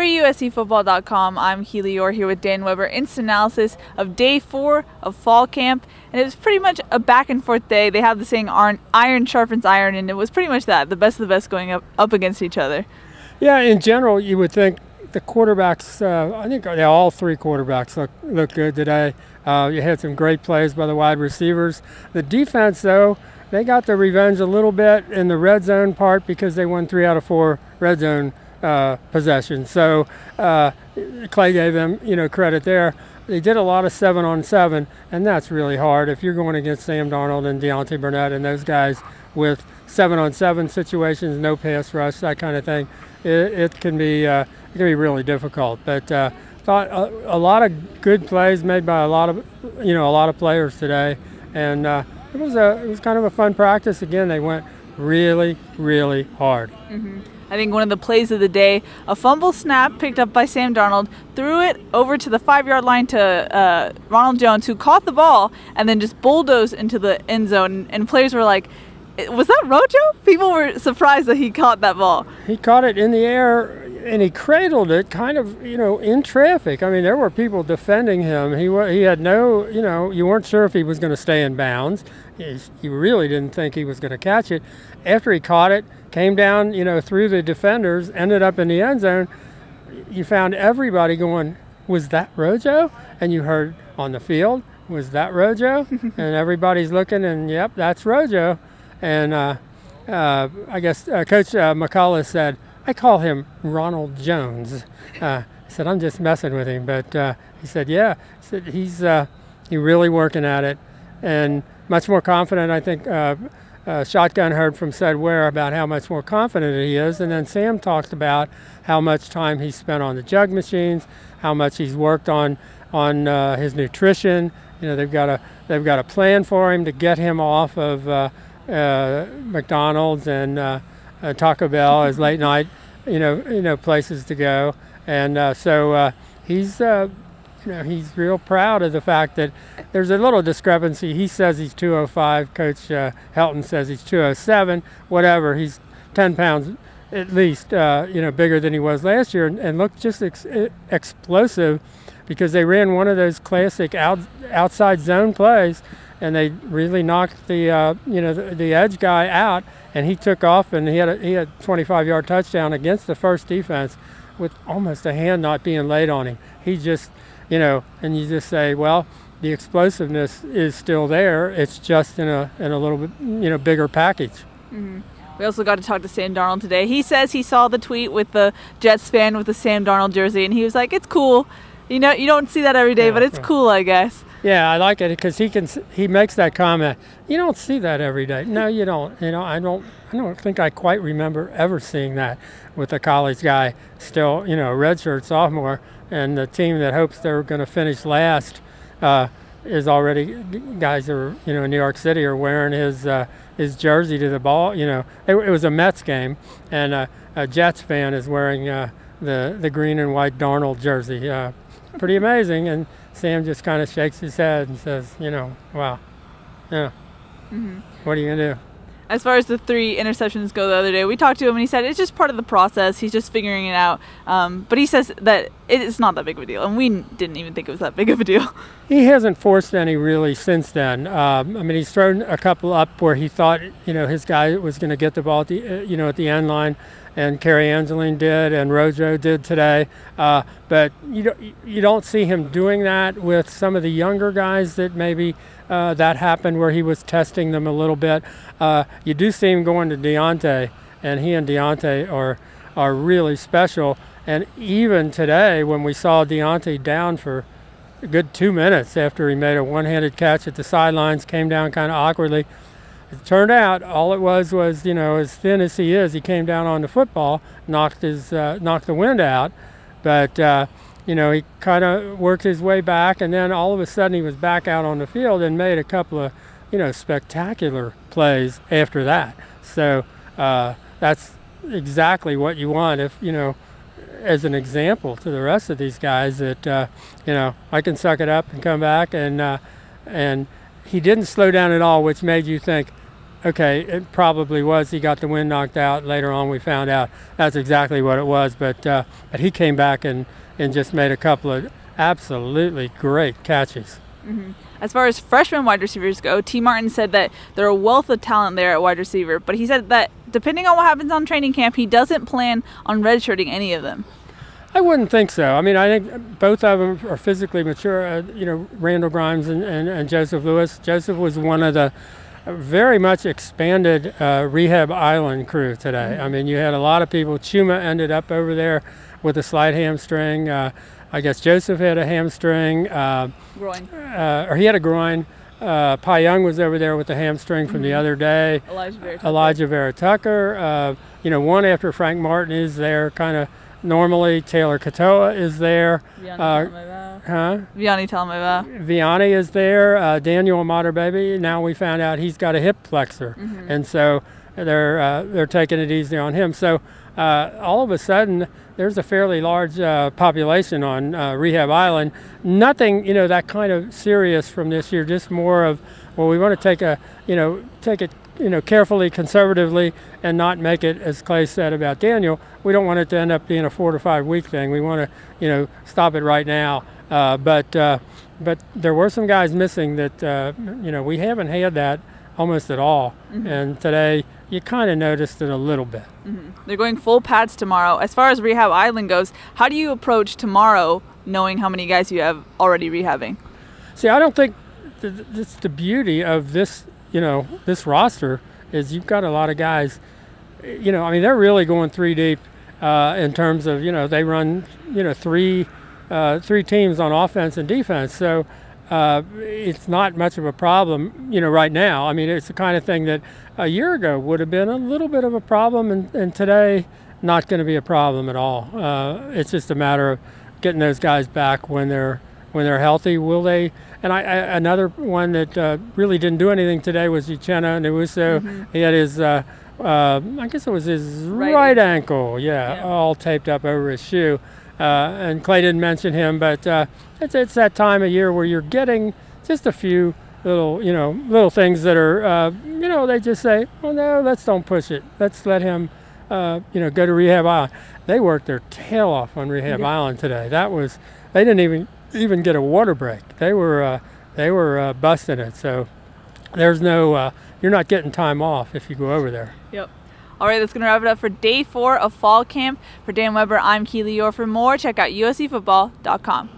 For USCFootball.com, I'm Keely Eure here with Dan Weber. Instant analysis of day 4 of fall camp, and it was pretty much a back and forth day. They have the saying iron sharpens iron, and it was pretty much that, the best of the best going up against each other. Yeah, in general, you would think the quarterbacks, I think all three quarterbacks look good today. You had some great plays by the wide receivers. The defense, though, they got the revenge a little bit in the red zone part because they won 3 out of 4 red zone possessions. So Clay gave them, credit there. They did a lot of 7-on-7, and that's really hard. If you're going against Sam Darnold and Deontay Burnett and those guys with 7-on-7 situations, no pass rush, that kind of thing, it can be really difficult. But thought a lot of good plays made by a lot of players today, and it was kind of a fun practice. Again, they went really, really hard. Mm-hmm. I think one of the plays of the day, a fumble snap picked up by Sam Darnold, threw it over to the 5-yard line to Ronald Jones, who caught the ball and then just bulldozed into the end zone. And players were like, was that Rojo? People were surprised that he caught that ball. He caught it in the air and he cradled it kind of, in traffic. I mean, there were people defending him. He had no, you weren't sure if he was going to stay in bounds. You really didn't think he was going to catch it. After he caught it, came down, through the defenders, ended up in the end zone. You found everybody going, was that Rojo? And you heard on the field, was that Rojo? And everybody's looking, and yep, that's Rojo. And I guess Coach McCullough said, I call him Ronald Jones. I said, I'm just messing with him. But he said, yeah. He said, he's really working at it. And much more confident, I think. Shotgun heard from Said Ware about how much more confident he is, and then Sam talked about how much time he spent on the jug machines, how much he's worked on his nutrition. They've got a plan for him to get him off of McDonald's and Taco Bell as late night places to go, and so he's real proud of the fact that there's a little discrepancy. He says he's 205. Coach Helton says he's 207. Whatever. He's 10 pounds at least, bigger than he was last year, and looked just explosive because they ran one of those classic outside zone plays, and they really knocked the edge guy out, and he took off, and he had a 25-yard touchdown against the first defense with almost a hand not being laid on him. He just and you just say, well, the explosiveness is still there. It's just in a little bit, bigger package. Mm-hmm. We also got to talk to Sam Darnold today. He says he saw the tweet with the Jets fan with the Sam Darnold jersey, and he was like, it's cool. You don't see that every day, but it's cool, I guess. Yeah, I like it because he makes that comment. You don't see that every day. No, you don't. I don't think I quite remember ever seeing that with a college guy still, a redshirt sophomore, and the team that hopes they're going to finish last is already guys that are in New York City are wearing his jersey to the ball. It was a Mets game, and a Jets fan is wearing the green and white Darnold jersey. Pretty amazing. And Sam just kind of shakes his head and says, wow, yeah. Mm-hmm. What are you gonna do? As far as the 3 interceptions go the other day, we talked to him and he said it's just part of the process. He's just figuring it out. But he says that it's not that big of a deal, and we didn't even think it was that big of a deal. He hasn't forced any really since then. He's thrown a couple up where he thought, his guy was going to get the ball at the end line, and Kerry Angeline did, and Rojo did today. But you don't see him doing that with some of the younger guys that maybe that happened where he was testing them a little bit. You do see him going to Deontay, and he and Deontay are really special. And even today, when we saw Deontay down for a good 2 minutes after he made a one-handed catch at the sidelines, came down kind of awkwardly. It turned out all it was as thin as he is, he came down on the football, knocked the wind out, but he kind of worked his way back, and then all of a sudden he was back out on the field and made a couple of spectacular plays after that. So that's exactly what you want if as an example to the rest of these guys that I can suck it up and come back, and he didn't slow down at all, which made you think, okay, it probably was. He got the wind knocked out. Later on, we found out that's exactly what it was. But he came back and just made a couple of absolutely great catches. Mm-hmm. As far as freshman wide receivers go, T. Martin said that there are a wealth of talent there at wide receiver, but he said that depending on what happens on training camp, he doesn't plan on redshirting any of them. I wouldn't think so. I mean, I think both of them are physically mature. Randall Grimes and Joseph Lewis. Joseph was one of the very much expanded Rehab Island crew today. I mean, you had a lot of people. Chuma ended up over there with a slight hamstring. I guess Joseph had a hamstring. Groin. Or he had a groin. Pi Young was over there with the hamstring from the other day. Elijah Vera Tucker. One after Frank Martin is there kind of normally. Taylor Katoa is there. Vianney Talameva. Vianney is there. Daniel Amater Baby. Now we found out he's got a hip flexor, and so they're taking it easy on him. So all of a sudden, there's a fairly large population on Rehab Island. Nothing, that kind of serious from this year. Just more of, well, we want to take it, carefully, conservatively, and not make it, as Clay said about Daniel. We don't want it to end up being a 4 to 5 week thing. We want to, stop it right now. But there were some guys missing that, we haven't had that almost at all. And today, you kind of noticed it a little bit. They're going full pads tomorrow. As far as Rehab Island goes, how do you approach tomorrow knowing how many guys you have already rehabbing? See, I don't think that's the beauty of this, this roster is you've got a lot of guys, they're really going 3 deep in terms of, they run, three teams on offense and defense. So it's not much of a problem, right now. I mean, it's the kind of thing that a year ago would have been a little bit of a problem, and today not going to be a problem at all. It's just a matter of getting those guys back when they're healthy. Will they? And another one that really didn't do anything today was Uchenna Nwosu. He had his, I guess it was his right ankle, all taped up over his shoe. And Clay didn't mention him, but it's that time of year where you're getting just a few little things that are, they just say, well, no, let's don't push it. Let's let him, go to Rehab Island. They worked their tail off on Rehab Island today. They didn't even get a water break. They were busting it. So there's no, you're not getting time off if you go over there. Yep. All right, that's going to wrap it up for day 4 of fall camp. For Dan Weber, I'm Keely Eure. For more, check out uscfootball.com.